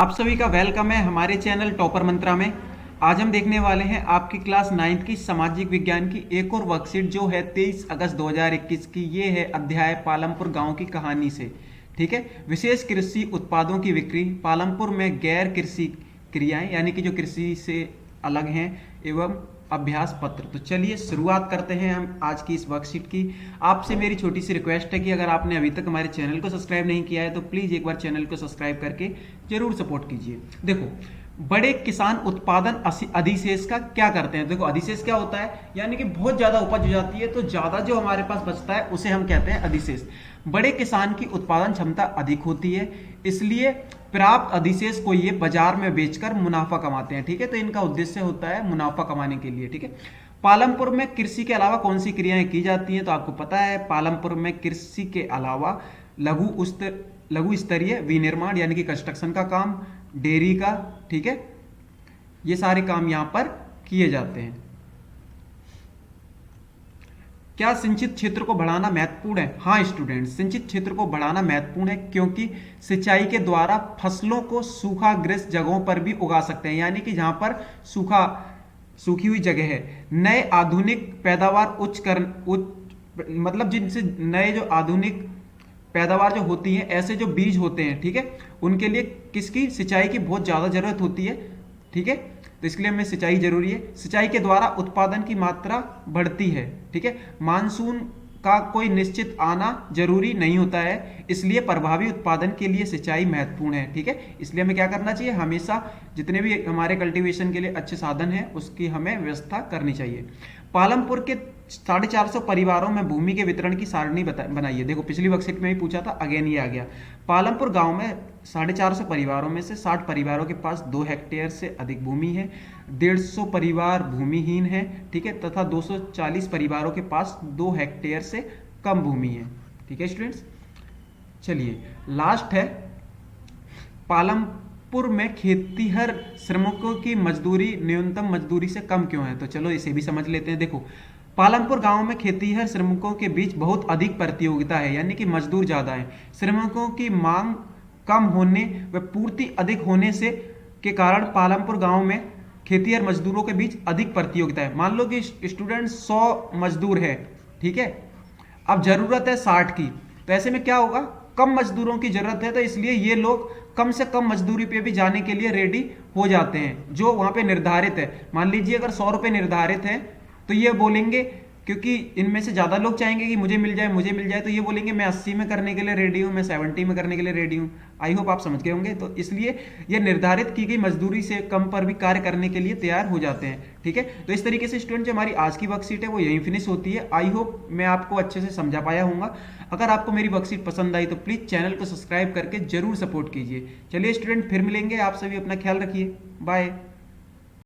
आप सभी का वेलकम है हमारे चैनल टॉपर मंत्रा में। आज हम देखने वाले हैं आपकी क्लास 9th की सामाजिक विज्ञान की एक और वर्कशीट जो है 23 अगस्त 2021 की। ये है अध्याय पालमपुर गांव की कहानी से। ठीक है, विशेष कृषि उत्पादों की बिक्री, पालमपुर में गैर कृषि क्रियाएं यानी कि जो कृषि से अलग हैं एवं अभ्यास पत्र। तो चलिए शुरुआत करते हैं हम आज की इस वर्कशीट की। आपसे मेरी छोटी सी रिक्वेस्ट है कि अगर आपने अभी तक हमारे चैनल को सब्सक्राइब नहीं किया है तो प्लीज़ एक बार चैनल को सब्सक्राइब करके जरूर सपोर्ट कीजिए। देखो, बड़े किसान उत्पादन अधिशेष का क्या करते हैं। देखो, अधिशेष क्या होता है, यानी कि बहुत ज़्यादा उपज हो जाती है तो ज़्यादा जो हमारे पास बचता है उसे हम कहते हैं अधिशेष। बड़े किसान की उत्पादन क्षमता अधिक होती है, इसलिए प्राप्त अधिशेष को ये बाजार में बेचकर मुनाफा कमाते हैं। ठीक है, तो इनका उद्देश्य होता है मुनाफा कमाने के लिए। ठीक है, पालमपुर में कृषि के अलावा कौन सी क्रियाएं की जाती हैं, तो आपको पता है पालमपुर में कृषि के अलावा लघु स्तरीय विनिर्माण यानी कि कंस्ट्रक्शन का काम, डेयरी का, ठीक है, ये सारे काम यहां पर किए जाते हैं। क्या सिंचित क्षेत्र को बढ़ाना महत्वपूर्ण है? हाँ स्टूडेंट, सिंचित क्षेत्र को बढ़ाना महत्वपूर्ण है क्योंकि सिंचाई के द्वारा फसलों को सूखाग्रस्त जगहों पर भी उगा सकते हैं, यानी कि जहां पर सूखी हुई जगह है। नए आधुनिक पैदावार मतलब जिनसे नए जो आधुनिक पैदावार जो होती है, ऐसे जो बीज होते हैं, ठीक है, उनके लिए किसकी सिंचाई की बहुत ज़्यादा जरूरत होती है। ठीक है, तो इसके लिए हमें सिंचाई जरूरी है। सिंचाई के द्वारा उत्पादन की मात्रा बढ़ती है। ठीक है, मानसून का कोई निश्चित आना जरूरी नहीं होता है, इसलिए प्रभावी उत्पादन के लिए सिंचाई महत्वपूर्ण है। ठीक है, इसलिए हमें क्या करना चाहिए, हमेशा जितने भी हमारे कल्टीवेशन के लिए अच्छे साधन हैं उसकी हमें व्यवस्था करनी चाहिए। पालमपुर के 450 परिवारों में भूमि के वितरण की सारणी बनाइए। देखो, पिछली वर्कशीट में ही पूछा था, अगेन ये आ गया। पालमपुर गांव में 450 परिवारों में से 60 परिवारों के पास 2 हेक्टेयर से अधिक भूमि है, 150 परिवार भूमिहीन है, ठीक है, तथा 240 परिवारों के पास 2 हेक्टेयर से कम भूमि है। ठीक है स्टूडेंट्स, चलिए लास्ट है, पालमपुर में खेतीहर श्रमिकों की मजदूरी न्यूनतम मजदूरी से कम क्यों है, तो चलो इसे भी समझ लेते हैं। देखो, पालमपुर गांव में खेतीहर श्रमिकों के बीच बहुत अधिक प्रतियोगिता है, यानी कि मजदूर ज्यादा है। श्रमिकों की मांग कम होने व पूर्ति अधिक होने से के कारण पालमपुर गांव में खेतीहर मजदूरों के बीच अधिक प्रतियोगिता है। मान लो कि स्टूडेंट 100 मजदूर है, ठीक है, अब जरूरत है 60 की, तो ऐसे में क्या होगा, कम मजदूरों की जरूरत है, तो इसलिए ये लोग कम से कम मजदूरी पे भी जाने के लिए रेडी हो जाते हैं जो वहां पे निर्धारित है। मान लीजिए अगर 100 रुपए निर्धारित है तो ये बोलेंगे, क्योंकि इनमें से ज्यादा लोग चाहेंगे कि मुझे मिल जाए, तो ये बोलेंगे मैं 80 में करने के लिए रेडी हूं, मैं 70 में करने के लिए रेडी हूं। आई होप आप समझ गए होंगे। तो इसलिए ये निर्धारित की गई मजदूरी से कम पर भी कार्य करने के लिए तैयार हो जाते हैं। ठीक है, तो इस तरीके से स्टूडेंट जो हमारी आज की वर्कशीट है वो यहीं फिनिश होती है। आई होप मैं आपको अच्छे से समझा पाया हूँ। अगर आपको मेरी वर्कशीट पसंद आई तो प्लीज चैनल को सब्सक्राइब करके जरूर सपोर्ट कीजिए। चलिए स्टूडेंट, फिर मिलेंगे। आप सभी अपना ख्याल रखिए। बाय।